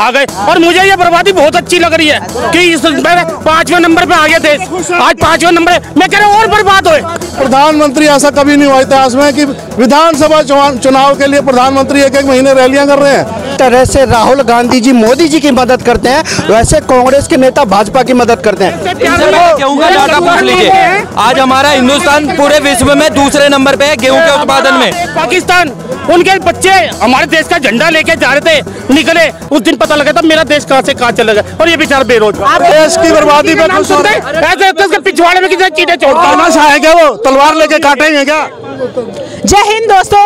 खा गए। और मुझे ये बर्बादी बहुत अच्छी लग रही है कि इस 5वें नंबर पे आ गए थे, आज 5वें नंबर मैं कह रहा हूँ और बर्बाद हुए। प्रधानमंत्री ऐसा कभी नहीं हुआ इतिहास में कि विधानसभा चुनाव के लिए प्रधानमंत्री एक महीने रैलियां कर रहे हैं। तरह से राहुल गांधी जी मोदी जी की मदद करते हैं, वैसे कांग्रेस के नेता भाजपा की मदद करते हैं। गेहूं का डाटा पूछ लीजिए, आज हमारा हिंदुस्तान पूरे विश्व में दूसरे नंबर पे है गेहूं के उत्पादन में। पाकिस्तान उनके बच्चे हमारे देश का झंडा लेके जा रहे थे, निकले उस दिन पता लगा था मेरा देश कहाँ से कहाँ चला गया। और ये बेचारा बेरोजगार देश की बर्बादी पे खुश होते ऐसे पिछवाड़े में किसी चीजें छोड़ता है क्या, वो तलवार लेके काटेंगे क्या? जय हिंद दोस्तों,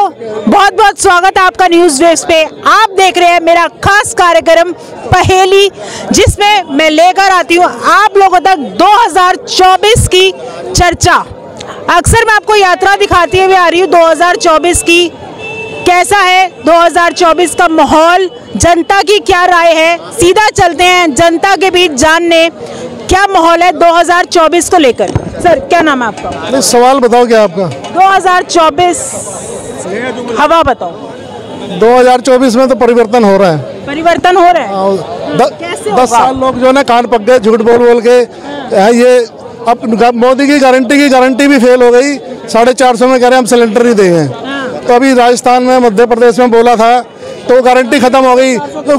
बहुत बहुत स्वागत है आपका न्यूज वेव्स पे। आप देख रहे हैं मेरा खास कार्यक्रम पहेली, जिसमें मैं लेकर आती हूँ आप लोगों तक 2024 की चर्चा। अक्सर मैं आपको यात्रा दिखाती हुई आ रही हूँ 2024 की, कैसा है 2024 का माहौल, जनता की क्या राय है। सीधा चलते हैं जनता के बीच जानने क्या माहौल है 2024 को लेकर। सर क्या नाम है आपका? सवाल बताओ क्या आपका? 2024 हवा बताओ। 2024 में तो परिवर्तन हो रहा है। परिवर्तन हो रहा है? कैसे 10 साल लोग जो है ना कान पक गए झूठ बोल बोल के। ये अब मोदी की गारंटी भी फेल हो गई। 450 में कह रहे हैं हम सिलेंडर नहीं देंगे। तो अभी राजस्थान में मध्य प्रदेश में बोला था तो गारंटी खत्म हो गई, तो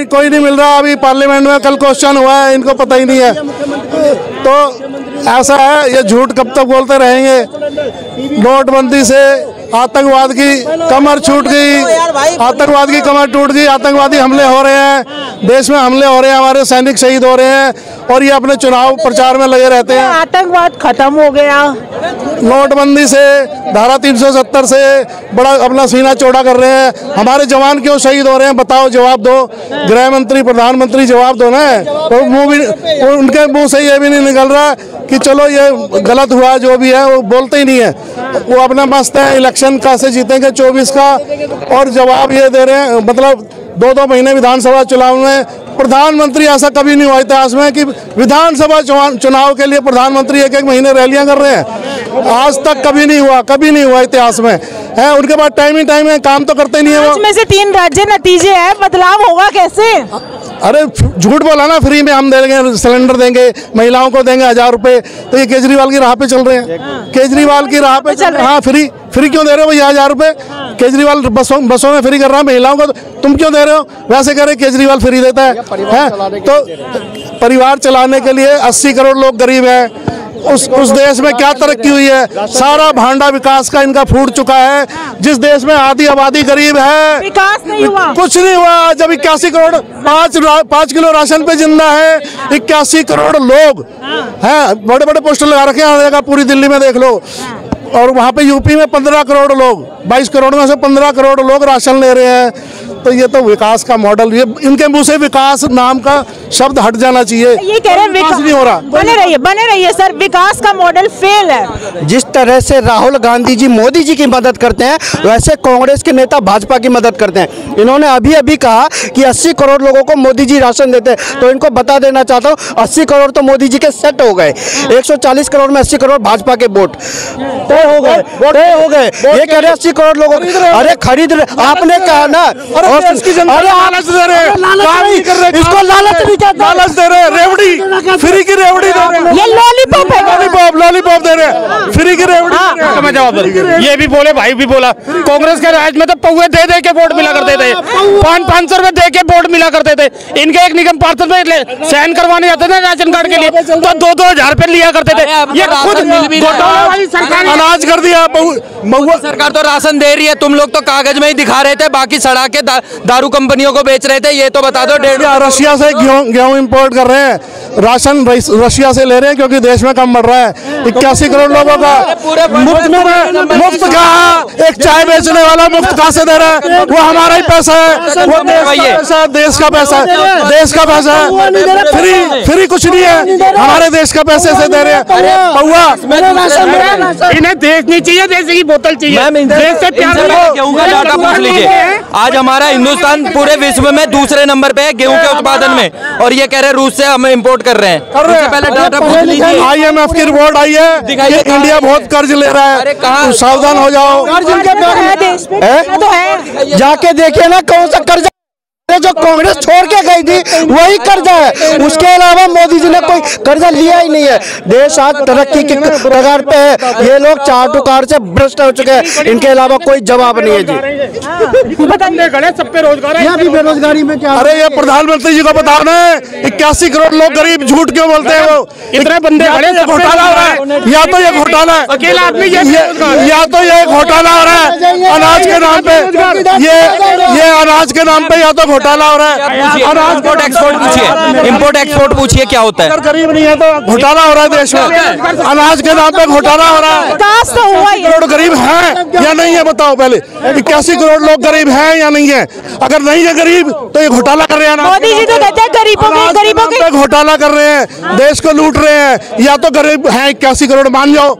कोई नहीं मिल रहा। अभी पार्लियामेंट में कल क्वेश्चन हुआ है, इनको पता ही नहीं है। तो ऐसा है, ये झूठ कब तक बोलते रहेंगे। नोटबंदी से आतंकवाद की कमर छूट गई, आतंकवाद की कमर टूट गई। आतंकवादी हमले हो रहे हैं, देश में हमले हो रहे हैं, हमारे सैनिक शहीद हो रहे हैं और ये अपने चुनाव प्रचार में लगे रहते हैं। आतंकवाद खत्म हो गया, नोटबंदी से, धारा 370 से बड़ा अपना सीना चौड़ा कर रहे हैं। हमारे जवान क्यों शहीद हो रहे हैं बताओ, जवाब दो। गृह मंत्री प्रधानमंत्री जवाब दो ना। तो उनके मुंह से ये भी नहीं निकल रहा कि चलो ये गलत हुआ, जो भी है वो बोलते ही नहीं है। वो अपना मस्त है इलेक्शन कैसे जीतेंगे 24 का, और जवाब ये दे रहे हैं। मतलब 2-2 महीने विधानसभा चुनाव में प्रधानमंत्री ऐसा कभी नहीं हुआ इतिहास में कि विधानसभा चुनाव के लिए प्रधानमंत्री एक महीने रैलियां कर रहे हैं। आज तक कभी नहीं हुआ इतिहास में है। उनके बाद टाइम है, काम तो करते नहीं है वो। में से 3 राज्य नतीजे है, बदलाव होगा कैसे? अरे झूठ बोला ना, फ्री में हम देंगे, सिलेंडर देंगे, महिलाओं को देंगे 1000 रुपए। तो ये केजरीवाल की राह पे चल रहे हैं। केजरीवाल की राह पे चल रहे हैं। हाँ, फ्री क्यों दे रहे हो भैया 1000 रुपए? केजरीवाल बसों में फ्री कर रहा है महिलाओं को, तुम क्यों दे रहे हो? वैसे कह रहे केजरीवाल फ्री देता है। तो परिवार चलाने के लिए 80 करोड़ लोग गरीब हैं। उस देश में क्या तरक्की हुई है? सारा भांडा विकास का इनका फूट चुका है। जिस देश में आधी आबादी गरीब है, विकास नहीं हुआ, कुछ नहीं हुआ। जब 81 करोड़ 5 किलो राशन पे जिंदा है, 81 करोड़ लोग हैं। बड़े बड़े पोस्टर लगा रखे हैं, पूरी दिल्ली में देख लो। और वहाँ पे यूपी में 15 करोड़ लोग, 22 करोड़ में से 15 करोड़ लोग राशन ले रहे हैं। तो ये तो विकास का मॉडल, ये इनके मुंह से विकास नाम का शब्द हट जाना चाहिए। ये कह रहे हैं विकास नहीं हो रहा। बने रहिए सर, विकास का मॉडल फेल है। जिस तरह से राहुल गांधी जी मोदी जी की मदद करते हैं, वैसे कांग्रेस के नेता भाजपा की मदद करते हैं। इन्होंने अभी कहा कि 80 करोड़ लोगों को मोदी जी राशन देते हैं, तो इनको बता देना चाहता हूँ 80 करोड़ तो मोदी जी के सेट हो गए। 140 करोड़ में 80 करोड़ भाजपा के वोट तय हो गए। ये कह रहे 80 करोड़ लोगों, अरे खरीद रहे, आपने कहा ना। अरे लालच दे रहे हैं, इसको लालच नहीं कहते, लालच दे रहे हैं। रेवड़ी, फ्री की रेवड़ी दे रहे हैं। ये लॉलीपॉप दे रहे हैं, फ्री की रेवड़ी। मैं जवाब ये भी बोले, भाई भी बोला, कांग्रेस के राज में तो पौवे दे के वोट मिला करते थे, 500 रुपए दे के वोट मिला करते थे। इनके एक निगम पार्षद में साइन करवाने जाते थे राशन कार्ड के लिए, तो 2-2 रुपए लिया करते थे। ये खुद अनाज कर दिया। सरकार तो राशन दे रही है, तुम लोग तो कागज में ही दिखा रहे थे, बाकी सड़ा के दारू कंपनियों को बेच रहे थे। ये तो बता दो। रशिया से गेहूं इंपोर्ट कर रहे हैं, राशन रशिया से ले रहे हैं क्योंकि देश में कम बढ़ रहा है। 81 करोड़ लोगों का मुफ्त का, एक चाय बेचने वाला मुफ्त कहाँ से दे रहा है? वो हमारा ही पैसा है, वो देश का पैसा है, देश का पैसा है। फ्री कुछ नहीं है, हमारे देश का पैसे से दे रहे हैं। इन्हें देश नहीं चाहिए, देश की बोतल चाहिए। देश से प्यार। गेहूं का डाटा पूछ लीजिए, आज हमारा हिंदुस्तान पूरे विश्व में दूसरे नंबर पे है गेहूं के उत्पादन में, और ये कह रहे रूस से हम इंपोर्ट कर रहे हैं। पहले डाटा पूछ लीजिए। IMF की रिपोर्ट आई है कि इंडिया बहुत कर्ज ले रहा है, तो सावधान हो जाओ। कर्ज उनके देश पे तो है, जाके देखिए ना कौन सा कर्ज जो कांग्रेस छोड़ के गई थी वही कर्जा है, उसके अलावा मोदी जी ने कोई कर्जा लिया ही नहीं है। देश आज तरक्की की कगार पे है, ये लोग चाटुकार से भ्रष्ट हो चुके हैं, इनके अलावा कोई जवाब नहीं है जी। सब पे रोजगार यहाँ भी बेरोजगारी में क्या? अरे ये प्रधानमंत्री जी को बताओ ना, 81 करोड़ लोग गरीब झूठ क्यों बोलते हैं? वो इतने बंदे खड़े, घोटाला हो रहा है, या तो ये घोटाला है, अकेला आदमी या तो ये घोटाला हो रहा है अनाज के नाम पे, ये अनाज के नाम पे या तो घोटाला हो रहा है। इम्पोर्ट एक्सपोर्ट पूछिए, इम्पोर्ट एक्सपोर्ट पूछिए क्या होता है। गरीब नहीं है तो घोटाला हो रहा है देश में, अनाज के नाम पे घोटाला हो रहा है। विकास तो हुआ ही। करोड़ गरीब हैं या नहीं है बताओ पहले, 81 करोड़ लोग गरीब हैं या नहीं है? अगर नहीं है गरीब तो ये घोटाला कर रहे हैं ना। मोदी जी तो कहते हैं गरीबों के घोटाला कर रहे हैं, देश को लूट रहे हैं। या तो गरीब हैं 81 करोड़, मान जाओ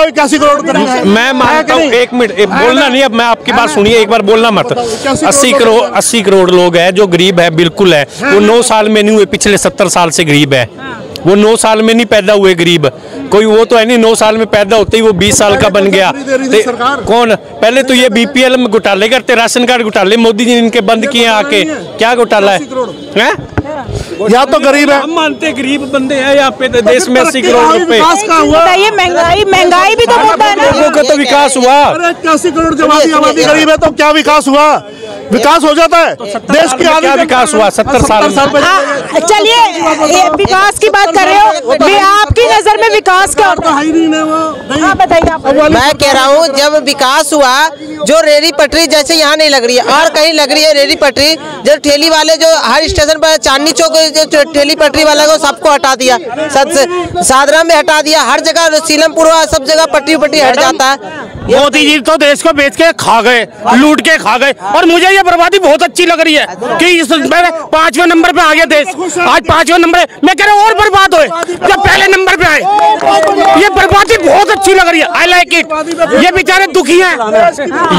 81 करोड़ गरीब हैं। मैं मानता हूँ, एक मिनट बोलना नहीं, अब मैं आपकी बात सुनिए, एक बार बोलना मत। 80 करोड़ लोग हैं जो गरीब है, बिल्कुल है। वो 9 साल में नहीं हुए, पिछले 70 साल से गरीब है। वो 9 साल में नहीं पैदा हुए गरीब, कोई वो तो है नहीं 9 साल में पैदा होते ही वो 20 साल का बन गया। कौन पहले तो ये BPL में घोटाले करते, राशन कार्ड घोटाले मोदी जी ने इनके बंद किए आके। क्या घोटाला है? या तो गरीब है, हम मानते गरीब बंदे हैं यहाँ पे देश में 80 करोड़ रुपए। बताइए, महंगाई भी तो होता है ना। लोगों का तो विकास हुआ। 81 करोड़ आबादी गरीब है तो क्या विकास हुआ? विकास हो जाता है देश की। क्या विकास हुआ 70 साल में? चलिए विकास की बात कर रहे हो, आपकी नजर में विकास क्या होता है? बताइए आप। मैं कह रहा हूँ जब विकास हुआ, जो रेली पटरी जैसे यहाँ नहीं लग रही है और कहीं लग रही है रेली पटरी, जो ठेली वाले जो हर स्टेशन पर चांदनी चौक जो ठेली पटरी वाला को सबको हटा दिया, सादरा में हटा दिया, हर जगह सीलमपुर सब जगह पटरी हट जाता है। मोदी जी तो देश को बेच के खा गए, लूट के खा गए। और मुझे ये बर्बादी बहुत अच्छी लग रही है कि इस 5वें नंबर पे आ गया देश, आज 5वें नंबर। मैं कह रहा हूँ और बर्बाद होए जब पहले नंबर पे आए। ये बर्बादी बहुत अच्छी लग रही है, आई लाइक इट। ये बेचारे दुखी हैं,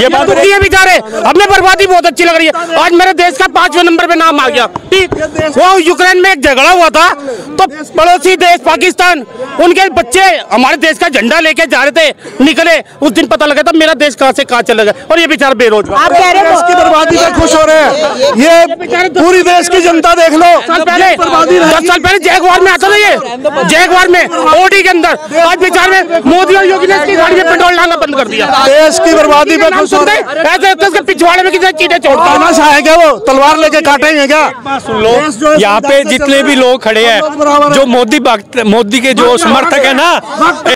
ये दुखी है बेचारे, हमें बर्बादी बहुत अच्छी लग रही है। आज मेरे देश का 5वें नंबर पे नाम आ गया। ठीक, वो यूक्रेन में एक झगड़ा हुआ था तो पड़ोसी देश पाकिस्तान, उनके बच्चे हमारे देश का झंडा लेके जा रहे थे, निकले, उस दिन पता लगा था मेरा देश कहाँ से कहाँ चला गया। और ये बेचारा बेरोजगार, आप कह रहे हो इसकी बर्बादी में खुश हो रहे हैं। ये पूरी देश की जनता देख लो, 10 साल पहले जैगवार में आता था, ये जैगवार में ओडी के अंदर, आज बेचारे मोदी और योगी ने इसकी गाड़ी में पेट्रोल डालना बंद कर दिया। देश की बर्बादी में खुश हो रहे हैं। ऐसे पिछवाड़े में किसी चीजें छोड़ता है क्या? वो तलवार लेके काटेंगे क्या? सुन लो, यहाँ पे जितने भी लोग खड़े हैं जो मोदी के जो समर्थक है ना,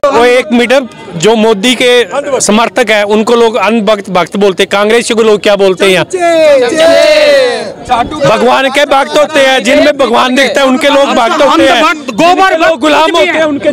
वो 1 मीटर जो मोदी के समर्थक है उनको लोग भक्त बोलते हैं। कांग्रेस को लोग क्या बोलते हैं? भगवान के भक्त होते हैं, जिनमें भगवान दिखता है उनके लोग भक्त होते हैं, गोबर लोग गुलाम होते हैं उनके।